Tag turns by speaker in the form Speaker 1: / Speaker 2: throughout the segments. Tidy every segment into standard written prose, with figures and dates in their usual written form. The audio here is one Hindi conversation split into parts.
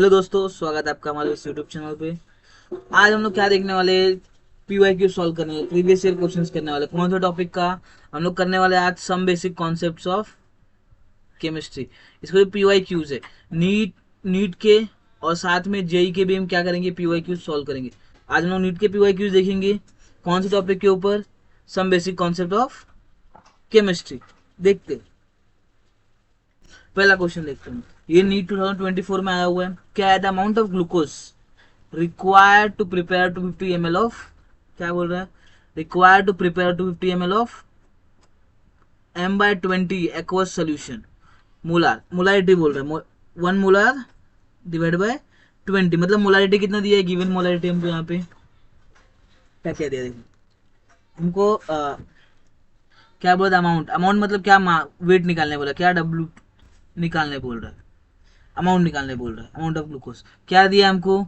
Speaker 1: हेलो दोस्तों, स्वागत है आपका हमारे इस यूट्यूब चैनल पे। आज हम लोग क्या देखने वाले, पीवाईक्यू सॉल्व करने वाले, प्रीवियस ईयर क्वेश्चंस करने वाले। कौन सा टॉपिक का हम लोग करने वाले आज? Some basic concepts of chemistry. इसको जो पीवाईक्यूज है, नीट नीट के और साथ में जेई के भी हम क्या करेंगे, पीवाईक्यूज सॉल्व करेंगे। आज हम लोग नीट के पीवाईक्यूज देखेंगे। कौन से टॉपिक के ऊपर? Some basic concept of chemistry. देखते हैं। पहला क्वेश्चन देखते हैं। ये नीट 2024 में आया हुआ है। क्या है? The amount of glucose required to prepare 250 ml of, क्या बोल रहा है, required to prepare 250 ml of m/20 aqueous solution। Molar, molarity बोल रहा है। 1 मोलार डिवाइड बाय 20, मतलब मोलारिटी कितना दिया है, गिवन मोलारिटी हमको यहाँ पे क्या क्या दिया देखो हमको। क्या बोला? अमाउंट, अमाउंट मतलब क्या, वेट निकालने बोला, क्या डब्ल्यू निकालने बोल रहा है, अमाउंट निकालने बोल रहा है, अमाउंट ऑफ ग्लूकोज। क्या दिया हमको?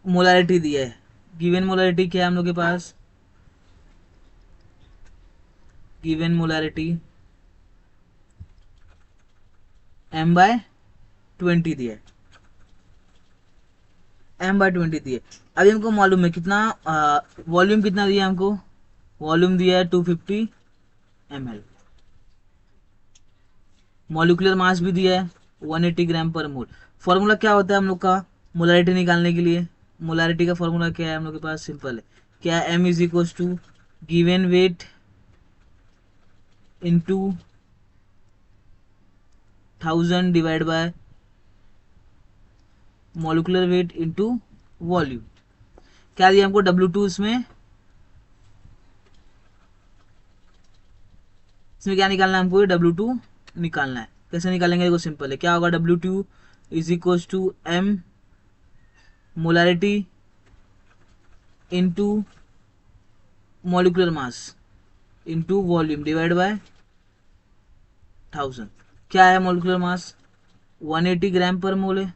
Speaker 1: मोलारिटी दिया है। गिवन मोलारिटी क्या है हम लोग के पास? गिवन मोलारिटी m/20 दिया है। m/20 दिया है। अभी हमको मालूम है कितना वॉल्यूम कितना दिया हमको। वॉल्यूम दिया है 250 ml। मॉलिक्यूलर मास भी दिया है 180 ग्राम पर मोल। फॉर्मूला क्या होता है हम लोग का मोलारिटी निकालने के लिए? मोलारिटी का फॉर्मूला क्या है हम लोग के पास? सिंपल है। क्या है? m is equal to given weight into 1000 divide by molecular weight into volume. क्या दिया हमको? W2। इसमें क्या निकालना है हमको? W2 निकालना है। कैसे निकालेंगे? देखो सिंपल है। क्या होगा? W2 is equal to m molarity into molecular mass into volume divide by 1000। क्या है मॉलिकुलर मास? 180 ग्राम पर मोल है।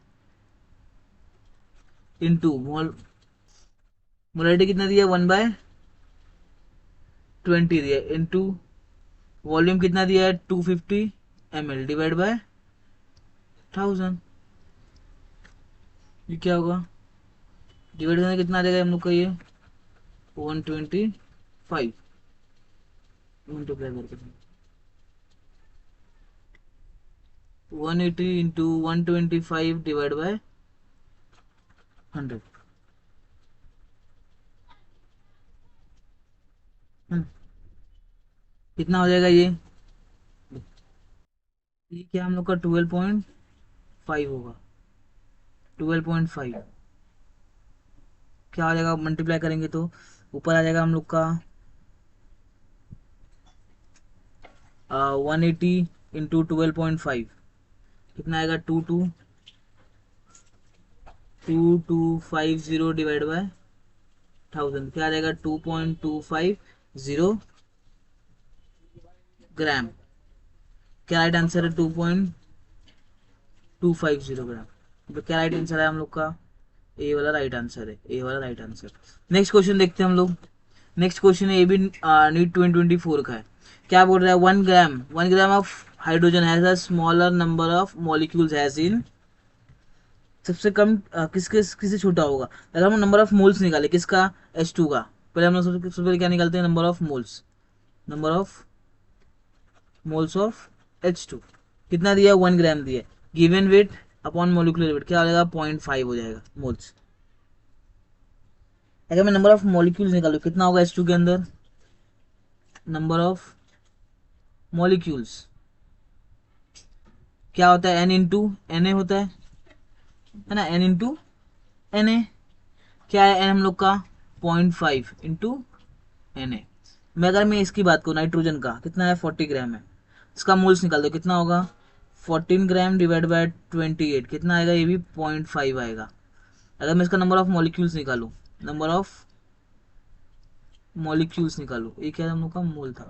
Speaker 1: इंटू मोलारिटी कितना दिया? 1/20 दिया। इंटू वॉल्यूम कितना दिया है? 250 ml डिवाइड बाय 1000। ये क्या होगा? डिवाइड करने कितना आ जाएगा हम लोग का? ये 125 मल्टीप्लाई करके 180 इंटू 125 डिवाइड बाय 100। कितना हो जाएगा ये क्या हम लोग का 12.5 होगा। 12.5 क्या आ जाएगा? मल्टीप्लाई करेंगे तो ऊपर आ जाएगा हम लोग का 180 इंटू 12.5। कितना आएगा? 2250 डिवाइड बाय 1000। क्या आ जाएगा? 2.250 ग्राम। क्या राइट आंसर है? 2.250 ग्राम। तो क्या राइट आंसर है हम लोग का? ए वाला राइट आंसर है। ए वाला राइट आंसर। नेक्स्ट क्वेश्चन देखते हैं हम लोग। नेक्स्ट क्वेश्चन है, ये भी नीट 2024 का है। क्या बोल रहा है? 1 gram of hydrogen has a smaller number of molecules has in, सबसे कम किसके किससे छोटा होगा? अगर हम नंबर ऑफ मोल्स निकाले किसका, H2 का, पहले हम लोग सबसे पहले क्या निकालते हैं? Number of moles. Number of moles of H2 कितना दिया? 1 ग्राम दिया। Given weight upon molecular weight क्या हो जाएगा? 0.5 हो जाएगा मोल्स। अगर मैं नंबर ऑफ मॉलिक्यूल्स निकालू कितना होगा H2 के अंदर? नंबर ऑफ मॉलिक्यूल्स क्या होता है? N इंटू Na होता है ना, N इंटू Na। क्या है N हम लोग का? 0.5 इंटू Na। मैं इसकी बात करूँ नाइट्रोजन का, कितना है? 40 ग्राम है। इसका मोल्स निकाल दो, कितना होगा? 14 ग्राम डिवाइड बाय 28। कितना आएगा? ये भी 0.5 आएगा। अगर मैं इसका नंबर ऑफ मॉलिक्यूल्स निकालू, नंबर ऑफ मॉलिक्यूल्स निकालू, ये क्या हम लोग का मोल था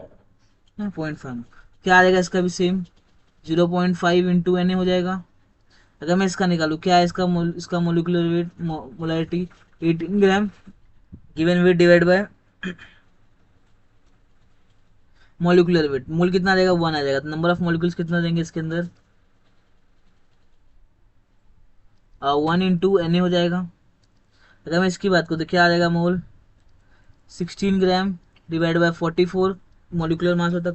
Speaker 1: 0.5। क्या आ जाएगा इसका भी? सेम 0.5 इंटू एन हो जाएगा। अगर मैं इसका निकालू, क्या है इसका molecular weight, molarity 18 gram. Given weight divide by molecular weight, mole कितना आ जाएगा? 1 आ जाएगा। तो नंबर ऑफ मोलिकुल्स कितना देंगे इसके अंदर? 1 इंटू एन हो जाएगा। अगर मैं इसकी बात करूँ तो क्या आ जाएगा, मोल 16 gram divide by 44 molecular mass होता,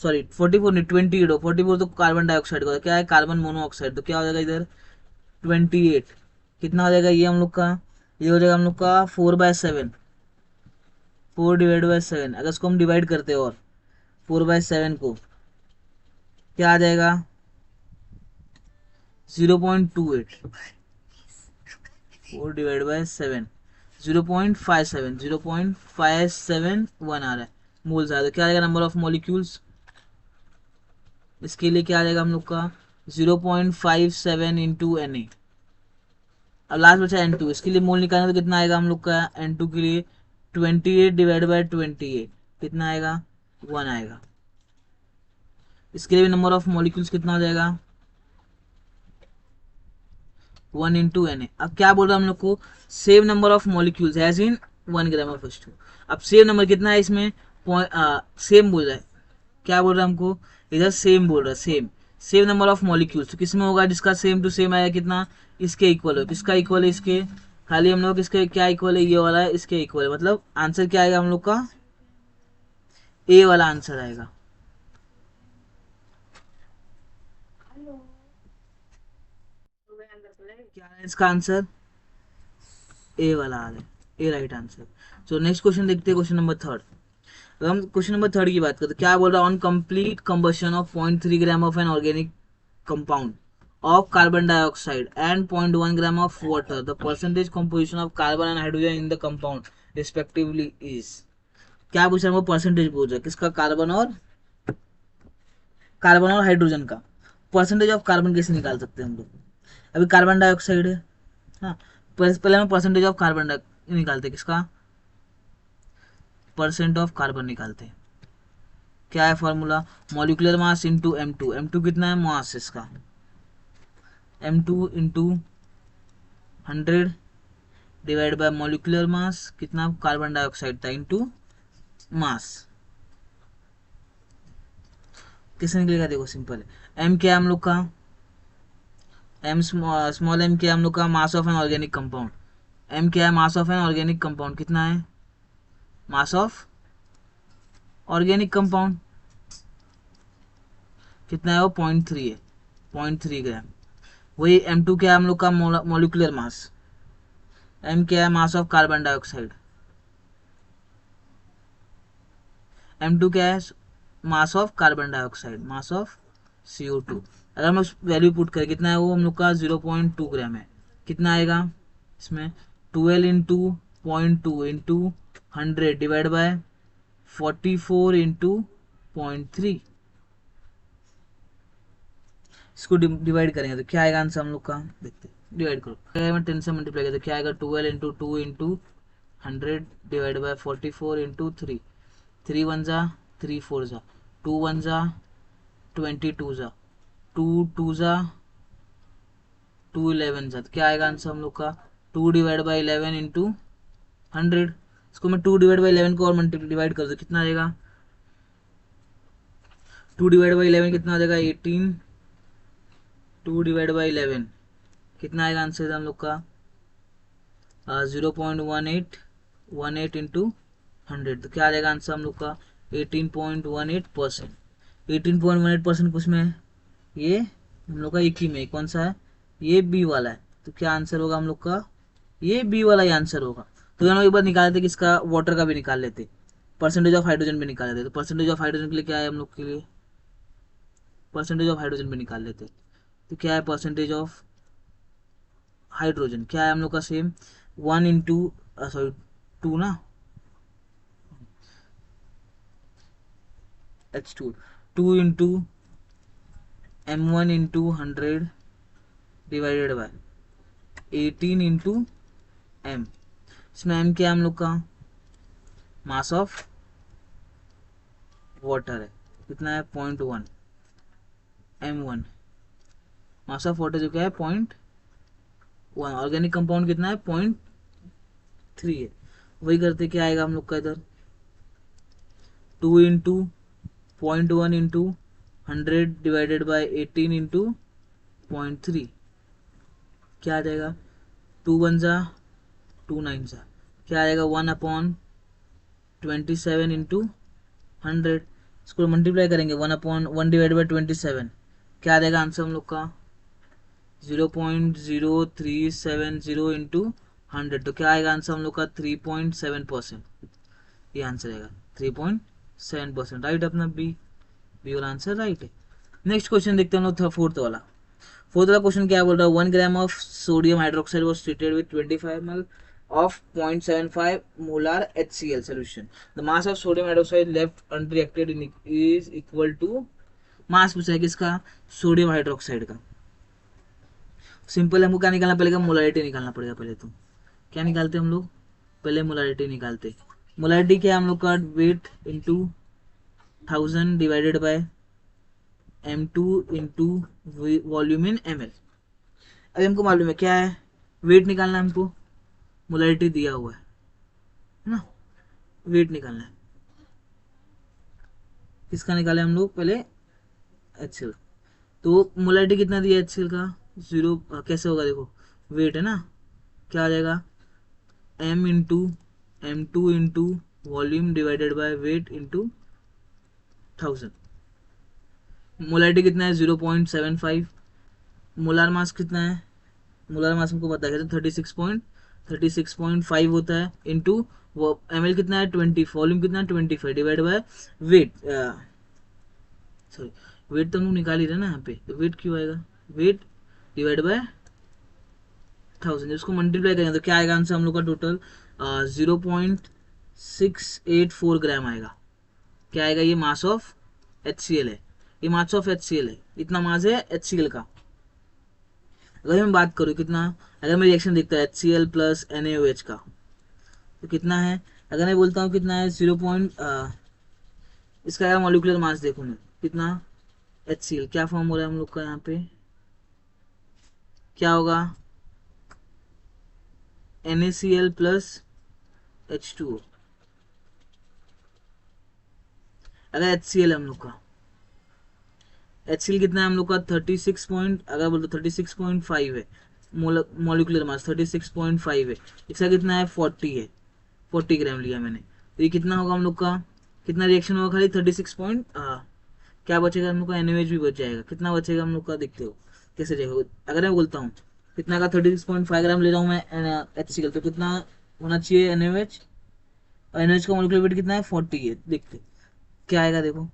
Speaker 1: सॉरी 44 नहीं 28 हो, 44 तो कार्बन डाइऑक्साइड का, क्या है कार्बन मोनोऑक्साइड, तो क्या हो जाएगा इधर 28, कितना हो जाएगा ये हम लोग का, ये हो जाएगा हम लोग का 4/7, 4 डिवाइड बाय 7, अगर इसको हम डिवाइड करते हैं और 4/7 को, क्या आ जाएगा 0.28, 4 डिवाइड बाय 7, 0.57, 0.571 आ रहा है मोल्स आ रहा है, क्या आ जाएगा नंबर ऑफ मॉलिक्यूल्स, इसके लिए क्या आ जाएगा हम लोग का 0.57 इंटू एन ए। अब लास्ट बचा N2, इसके लिए मोल निकालना तो कितना आएगा हम लोग का N2 के लिए 28 डिवाइड बाय 28, कितना आएगा 1 आएगा। इसके लिए भी नंबर ऑफ मॉलिक्यूल्स कितना हो जाएगा 1 इंटू एन ए। अब क्या बोल रहा है हम लोग को, same number of molecules as in 1 gram of H2। अब सेम नंबर कितना है इसमें, सेम बोल रहा है, क्या बोल रहा है हमको इधर, सेम बोल रहा है, same same number of molecules, तो किसमें होगा जिसका सेम टू सेम आएगा कितना, इसके इक्वल हो, किसका इक्वल है इसके, खाली हम लोग इसके क्या इक्वल है, ये वाला है इसके इक्वल है, मतलब आंसर क्या आएगा हम लोग का, ए वाला आंसर आएगा। क्या है इसका आंसर, ए वाला आ रहा है, a right answer. So next question देखते हैं, क्वेश्चन नंबर थर्ड। अगर हम क्वेश्चन नंबर थर्ड की बात करते, क्या बोल रहा है, on complete combustion of 0.3 gram of an organic compound of carbon dioxide and 0.1 gram of water, the percentage composition of carbon and hydrogen in the compound respectively is। क्या पूछ रहा है वो, परसेंटेज पूछ रहा है किसका, कार्बन और हाइड्रोजन का। परसेंटेज ऑफ कार्बन कैसे निकाल सकते हैं हम लोग, अभी कार्बन डाइऑक्साइड है, हाँ पहले हम परसेंटेज ऑफ कार्बन निकालते हैं, किसका परसेंट ऑफ कार्बन निकालते हैं, क्या है formula, molecular mass into M2, M2 कितना है मास इसका, M2 into 100 divide by molecular mass, कितना कार्बन डाइऑक्साइड था इनटू मास, किससे निकलेगा देखो सिंपल है, एम क्या है हम लोग का, एम स्मॉल एम क्या है हम लोग का, mass of an organic compound, M क्या है mass of an organic compound, कितना है मास ऑफ ऑर्गेनिक कंपाउंड, कितना है वो 0.3 है, 0.3 ग्राम। वही M2 क्या है हम लोग का, मॉलिकुलर मास, एम क्या है mass of carbon dioxide, M2 क्या है mass of carbon dioxide, mass of CO2। अगर हम वैल्यू पुट करें कितना है वो हम लोग का 0.2 ग्राम है, कितना आएगा इसमें 12 into 0.2 into 100 divide by 44 into 0.3, इसको डिवाइड करेंगे तो क्या आएगा आंसर हम लोग का, देखते डिवाइड करो, मैं 10 से मल्टीप्लाई करें तो क्या आएगा 12 into 2 into 100 divide by 44 into 3, 3 1 जा 3 4 जा 2 1 जा 22 जा 2 2 जा 2 11 जा, तो क्या आएगा आंसर हम लोग का 2 डिवाइड बाई 11 इंटू 100, इसको मैं 2 डिवाइड बाई 11 को और मल्टीप्लाई डिवाइड कर दो, कितना आ जाएगा 2 डिवाइड बाई 11 कितना आ जाएगा 18, 2 डिवाइड बाई 11 कितना आएगा आंसर हम लोग का 0.18 इंटू 100, तो क्या आ जाएगा आंसर हम लोग का 18.18%, 18.18% कुछ में है, ये हम लोग का एक ही में कौन सा है, ये बी वाला है, तो क्या आंसर होगा हम लोग का, ये बी वाला ही आंसर होगा। तो हम लोग एक बार निकाल लेते किसका, वाटर का भी निकाल लेते, परसेंटेज ऑफ हाइड्रोजन भी निकाल लेते, तो परसेंटेज ऑफ हाइड्रोजन के लिए क्या है हम लोग के लिए, परसेंटेज ऑफ हाइड्रोजन भी निकाल लेते, तो क्या है परसेंटेज ऑफ हाइड्रोजन, क्या है हम लोग का सेम 1 इंटू सॉरी 2 ना, H2 2 into M1 into 100 divided by 18 into M, इसमें M क्या है हम लोग का मास ऑफ वाटर है, कितना है 0.1, M1 मास ऑफ वाटर जो क्या है 0.1, ऑर्गेनिक कंपाउंड कितना है 0.3 है, वही करते क्या आएगा हम लोग का इधर 2 into 0.1 into 100 divided by 18 into 0.3, क्या आ जाएगा, 2 वन ज़ा 2 9 ज़ा, क्या आ जाएगा 1/27 इंटू 100। इसको मल्टीप्लाई करेंगे 1/1 क्या आ जाएगा आंसर हम लोग का 0.0370 इंटू 100, तो क्या आएगा आंसर हम लोग का 3.7%। ये आंसर आएगा 3.7%, राइट अपना बी वाला आंसर राइट है। नेक्स्ट क्वेश्चन देखते हैं हम लोग फोर्थ वाला। फोर्थ वाला क्वेश्चन क्या बोल रहा है, 1 gram of sodium hydroxide was treated with 25 ml of 0.75 molar HCl solution. The mass of sodium hydroxide left unreacted is equal to, मास पूछा है किसका, सोडियम हाइड्रोक्साइड का। सिंपल हमको क्या निकालना पड़ेगा, मोलारिटी निकालना पड़ेगा। पहले तो क्या निकालते हम लोग, पहले मोलारिटी निकालते। मोलारिटी क्या है हम लोग का, wait into 1000 divided by m2 into volume in ml। अभी हमको मालूम है क्या है, वेट निकालना है हमको, मोलारिटी दिया हुआ है ना, वेट निकालना है। किसका निकाले हम लोग, पहले HCl। तो मोलारिटी कितना दिया HCl का, 0। कैसे होगा देखो, वेट है ना, क्या आ जाएगा m into m2 into volume divided by weight into 1000। Molarity कितना है 0.75। मोलार मास कितना है, मोलार मास हमको पता है 36.5 होता है, इंटू वो ml कितना है 20, वॉल्यूम कितना है 25 divide by weight. Sorry, weight तो हम लोग निकाल ही रहे ना यहाँ पे, तो वेट क्यों आएगा, वेट डिवाइड बाय 1000। इसको मल्टीप्लाई करेंगे तो क्या आएगा आंसर हम लोग का, टोटल 0.684 ग्राम आएगा। क्या आएगा, ये मास ऑफ HCl है, ये मास ऑफ HCl है, इतना मास है HCl का। अगर मैं बात करूँ कितना, अगर मैं रिएक्शन देखता है HCl प्लस NaOH का, तो कितना है, अगर मैं बोलता हूँ कितना है 0 इसका मॉलिक्यूलर मास देखो मैं कितना, HCl क्या फॉर्म हो रहा है हम लोग का यहाँ पे, क्या होगा NaCl प्लस H2O। अगर HCl है हम लोग का, HCl कितना है हम लोग का 36 पॉइंट, अगर बोलते 36.5 है, मॉलिक्यूलर मास 36.5 है। इसका कितना है 40 है, 40 ग्राम लिया मैंने, तो ये कितना होगा हम लोग का, कितना रिएक्शन होगा खाली 36 पॉइंट, क्या बचेगा हम लोग का, NaOH भी बच जाएगा। कितना बचेगा हम लोग का, देखते हो कैसे जाएगा। अगर मैं बोलता हूँ कितना का 36.5 ग्राम ले रहा हूँ मैं HCl, तो कितना होना चाहिए NaOH, और NaOH का मॉलिक्यूलर वेट कितना है 40 है। देखते क्या आएगा देखो,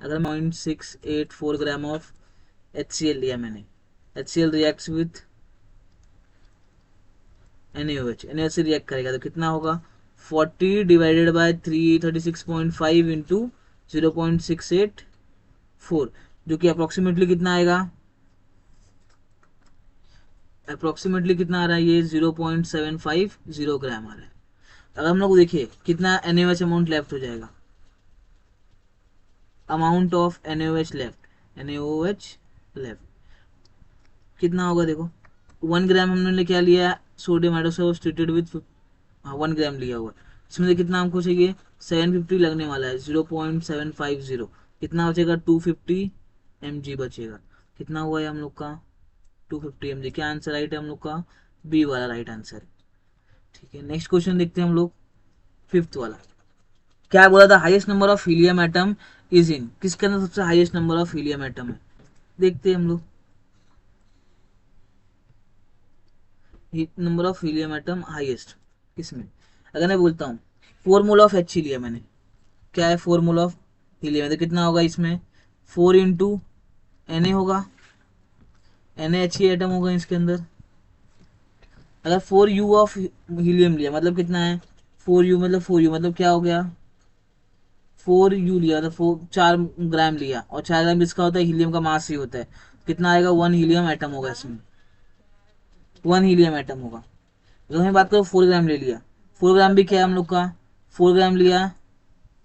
Speaker 1: अगर 0.684 ग्राम ऑफ HCl लिया मैंने, HCl रिएक्ट्स विथ NaOH से रिएक्ट करेगा, तो कितना होगा 40 डिवाइडेड बाय 36.5 इंटू 0.684, जो कि अप्रोक्सीमेटली कितना आएगा, अप्रोक्सीमेटली कितना आ रहा है, ये 0.750 ग्राम आ रहा है। अगर हम लोग देखिए कितना NaOH अमाउंट लेफ्ट हो जाएगा, अमाउंट ऑफ NaOH लेफ्ट कितना होगा देखो, 1 ग्राम हमने क्या लिया, सोडियम हाइड्रोक्साइड ट्रीटेड विथ 1 ग्राम लिया हुआ, इसमें से कितना हमको चाहिए 750 लगने वाला है, 0.750, कितना बचेगा 250 mg बचेगा। कितना हुआ है हम लोग का 250 mg। क्या आंसर राइट है हम लोग का, बी वाला राइट आंसर। ठीक है, नेक्स्ट क्वेश्चन देखते हैं हम लोग, फिफ्थ वाला। क्या बोला था, highest number of helium atom is in, किसके अंदर सबसे highest number of helium atom है, देखते हैं हम लोग। Number of helium atom highest किसमें, अगर मैं बोलता हूँ 4 मोल ऑफ H लिया मैंने, क्या है 4 मोल ऑफ हीलियम है, तो कितना होगा इसमें 4 इंटू Na होगा, NaHe एटम होगा इसके अंदर। अगर 4U ऑफ हीलियम लिया मतलब कितना है 4U मतलब क्या हो गया, 4U लिया तो 4 ग्राम लिया, और 4 ग्राम किसका होता है, हीलियम का मास ही होता है। कितना आएगा 1 हीलियम एटम होगा इसमें, 1 हीलियम एटम होगा। अगर मैं बात करूँ 4 ग्राम ले लिया, 4 ग्राम भी क्या है हम लोग का, 4 ग्राम लिया,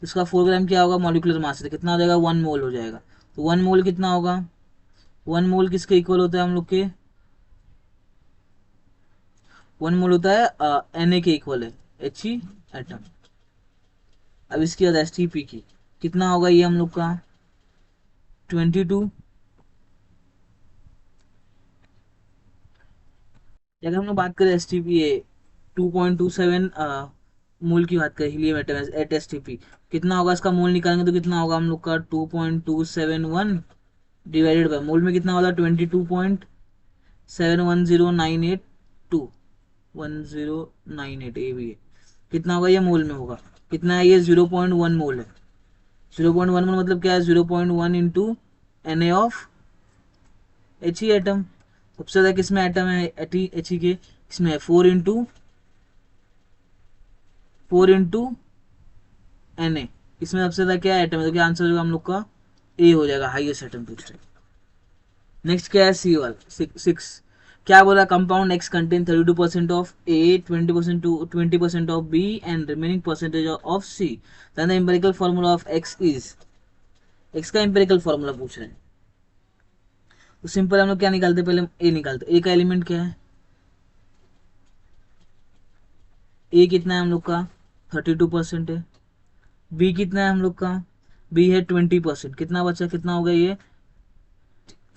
Speaker 1: इसका 4 ग्राम क्या होगा मॉलिक्यूलर मास है, कितना हो जाएगा 1 मोल हो जाएगा। तो 1 मोल कितना होगा, 1 मोल किसके इक्वल होता है हम लोग के, 1 मोल होता है Na के इक्वल है He एटम। अब इसकी बाद STP की कितना होगा, ये हम लोग का 22 अगर हम लोग बात करें एस टी पी 2.27 मोल की बात करें helium atom at S T P, कितना होगा इसका मोल निकालेंगे तो कितना होगा हम लोग का 2.271 डिवाइडेड बाय मोल में कितना होगा 22.710982 1098 ए भी है, कितना होगा ये मोल में होगा, कितना है ये 0.1 मोल है। 0.1 मोल मतलब क्या है 0.1 into N A of H E atom. सबसे ज्यादा किसमें एटम है एच ई के, इसमें है 4 इंटू एन ए, इसमें सबसे ज्यादा क्या एटम है, तो क्या आंसर होगा हम लोग का ए हो जाएगा, हाईएस्ट एटम पूछ रहे। नेक्स्ट क्या है सी वाला 6, क्या बोला compound X contain 32% of A 20% to 20% of B and remaining percentage of C, the empirical formula of X is, X का एम्पिरिकल फॉर्मूला पूछ रहे हैं। तो सिंपल हम लोग क्या निकालते हैं, पहले ए निकालते, ए का एलिमेंट क्या है, ए कितना है हम लोग का 32% है, बी कितना है हम लोग का, बी है 20%, कितना बचा, कितना हो गया ये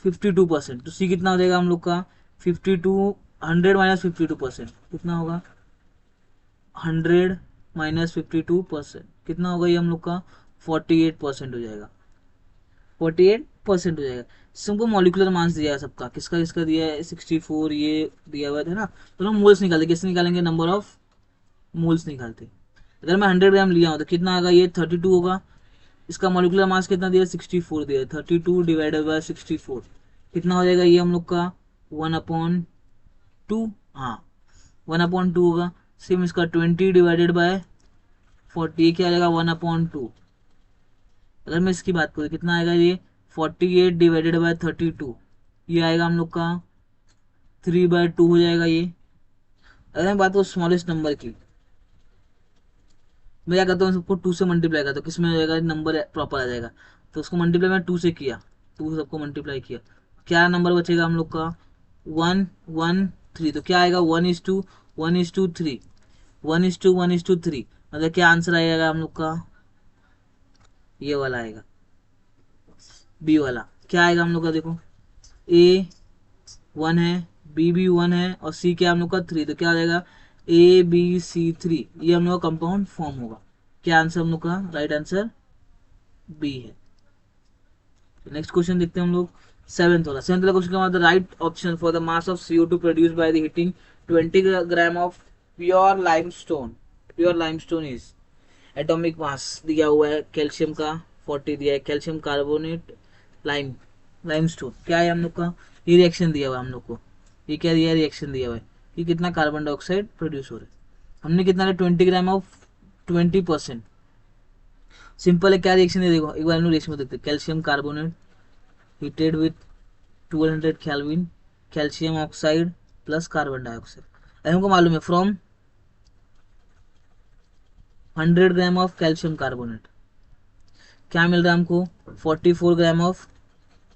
Speaker 1: 52%, तो सी कितना हो जाएगा हम लोग का 52, 100 - 52%, कितना होगा 100 - 52%, कितना होगा ये हम लोग का 48% हो जाएगा, 48% हो जाएगा। सबको मॉलिकुलर मास दिया है सबका, किसका किसका दिया है 64 ये दिया हुआ था ना, तो हम मोल्स निकालते, किससे निकालेंगे नंबर ऑफ मोल्स निकालते। अगर मैं 100 ग्राम लिया हूँ तो कितना आएगा ये 32 होगा, इसका मॉलिकुलर मास कितना दिया 64 दिया, 32 डिवाइडेड बाय 64, कितना हो जाएगा ये हम लोग का 1/2, हाँ 1/2 होगा। सेम इसका 20 डिवाइडेड बाय 40, क्या आ जाएगा 1/2। अगर मैं इसकी बात करूँ कितना आएगा ये 48 डिवाइडेड बाय 32, ये आएगा हम लोग का 3/2 हो जाएगा ये। अगर मैं बात करूँ स्मॉलेस्ट नंबर की, मैं क्या करता हूँ सबको 2 से मल्टीप्लाई करता हूँ, किसमें हो जाएगा नंबर प्रॉपर आ जाएगा, तो उसको मल्टीप्लाई मैं 2 से किया, 2 सबको मल्टीप्लाई किया, क्या नंबर बचेगा हम लोग का 1 1 3, तो क्या आएगा 1:1:3, 1:1:3, मतलब क्या आंसर आएगा हम लोग का ये वाला आएगा, बी वाला। क्या आएगा हम लोग का देखो, ए 1 है, बी भी 1 है और सी क्या हम लोग का 3, तो क्या हो जाएगा ABC3, ये हम लोग का कंपाउंड फॉर्म होगा। क्या आंसर हम लोग का राइट आंसर बी है। नेक्स्ट क्वेश्चन देखते हैं हम लोग, सेवेंथ वाला क्वेश्चन का, the right option for the mass of CO2 produce by the heating 20 gram of pure limestone, pure limestone is, atomic mass दिया हुआ है कैल्शियम का 40 दिया है, कैल्शियम कार्बोनेट लाइम लाइमस्टोन क्या है हम लोग का, ये रिएक्शन दिया हुआ है हम लोग को, ये क्या दिया है रिएक्शन दिया हुआ है, ये कितना कार्बन डाइऑक्साइड प्रोड्यूस हो रहा है, हमने कितना 20 ग्राम ऑफ 20%। सिंपल है, क्या रिएक्शन है देखो एक बार हम लोग रिएक्शन में देखते हैं, calcium carbonate heated with 1200 Kelvin calcium oxide plus carbon dioxide, हमको मालूम है from 100 gram of calcium carbonate क्या मिल रहा है हमको 44 ग्राम ऑफ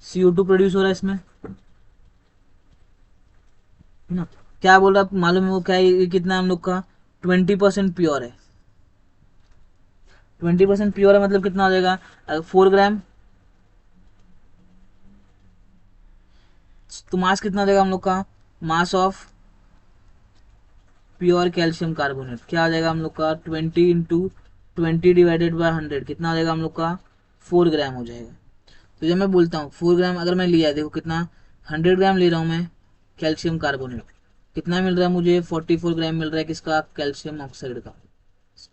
Speaker 1: CO2 प्रोड्यूस हो रहा है इसमें, है ना। क्या बोल रहा है मालूम है वो क्या है, ये कितना है हम लोग का 20% प्योर है, 20% प्योर है मतलब कितना हो जाएगा 4 ग्राम, तो मास कितना हो जाएगा हम लोग का, mass of pure calcium carbonate क्या आ जाएगा हम लोग का 20 × 20 डिवाइडेड बाय 100, कितना आ जाएगा हम लोग का 4 ग्राम हो जाएगा। तो जब मैं बोलता हूँ 4 ग्राम अगर मैं लिया देखो कितना 100 ग्राम ले रहा हूँ मैं कैल्शियम कार्बोनेट, कितना मिल रहा है मुझे 44 ग्राम मिल रहा है किसका कैल्शियम ऑक्साइड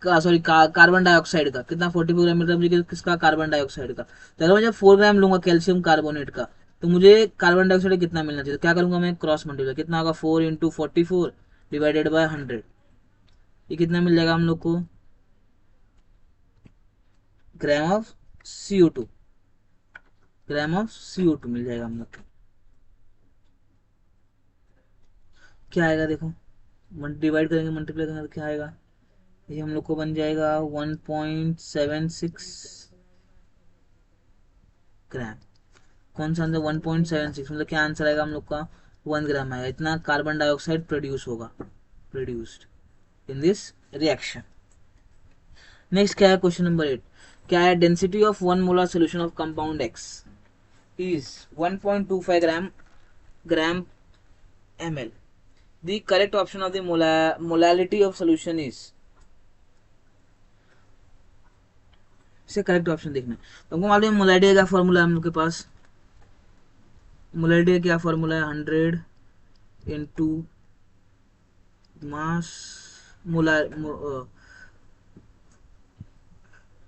Speaker 1: का सॉरी कार्बन डाइऑक्साइड का, कितना 44 ग्राम मिल रहा है मुझे किसका कार्बन डाइऑक्साइड का। तो अगर मैं जब 4 ग्राम लूंगा कैल्शियम कार्बोनेट का तो मुझे कार्बन डाइऑक्साइड कितना मिलना चाहिए, तो क्या करूंगा मैं क्रॉस मल्टीप्लाई, कितना होगा 4 × 44 डिवाइडेड बाय 100, ये कितना मिल जाएगा हम लोग को gram of CO2, gram of CO2 मिल जाएगा हम लोग को। क्या आएगा देखो डिवाइड करेंगे मल्टीप्लाई करेंगे तो क्या आएगा, ये हम लोग को बन जाएगा 1.76 ग्राम, कौन सा आंसर 1.76 मतलब क्या आंसर आएगा हम लोग का 1 ग्राम आएगा, इतना कार्बन डाइऑक्साइड प्रोड्यूस होगा, produced in this reaction. Next क्या है क्वेश्चन नंबर 8, क्या है density of 1 molar solution of compound x is 1.25 gram ml, the correct option of the molality of solution is, इससे करेक्ट ऑप्शन देखना है। तो हमको मालूम है मोलालिटी का क्या फॉर्मूला है हम लोग के पास, मोलालिटी का क्या फॉर्मूला है, 100 इंटू मास,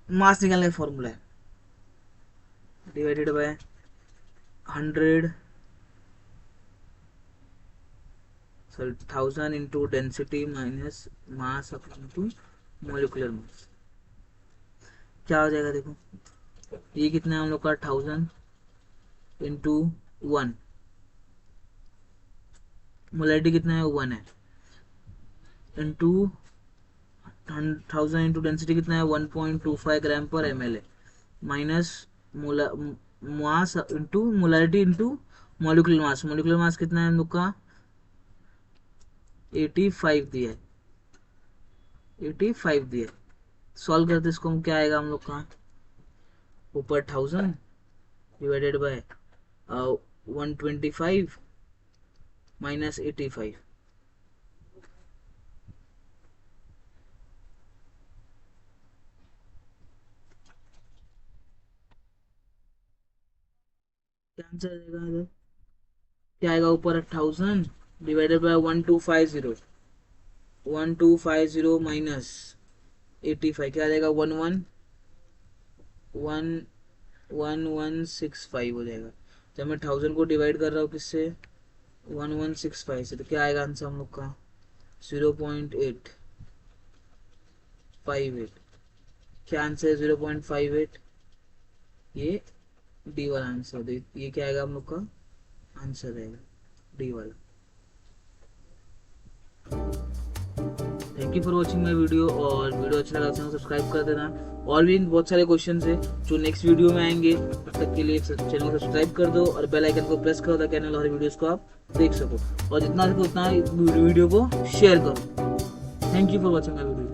Speaker 1: मास निकालने का फॉर्मूला है divided by 100 sorry 1000 into density minus mass into molecular mass. क्या हो जाएगा देखो, ये कितना है हम लोग का 1000 इंटू 1, मोलारिटी कितना है 1 है, इंटू 1000 इंटू डेंसिटी कितना है 1.25 ग्राम पर एम एल है, minus mass into molarity into molecular mass, molecular mass कितना है हम लोग का 85 दिया है, 85 दिया है। सॉल्व करते इसको हम, क्या आएगा हम लोग का, ऊपर 1000 डिवाइडेड बाय 125 माइनस 85, क्या आंसर आएगा इधर, क्या आएगा ऊपर 1000 डिवाइडेड बाय 1250 माइनस 85, क्या आ जाएगा 1165 हो जाएगा। जब मैं 1000 को डिवाइड कर रहा हूँ किससे 1165 से, तो क्या आएगा आंसर हम लोग का 0.858, क्या आंसर है 0.58, ये डी वाला आंसर, ये क्या आएगा हम लोग का आंसर रहेगा डी वाला। Thank you for watching my video, और वीडियो अच्छा लगा तो सब्सक्राइब कर देना। और भी बहुत सारे क्वेश्चन है जो नेक्स्ट वीडियो में आएंगे, तब तक के लिए चैनल को सब्सक्राइब कर दो और बेल आइकन को प्रेस करो ताकि आने वाले वीडियोस को आप देख सको, और जितना सको उतना वीडियो को शेयर करो। Thank you for watching my video.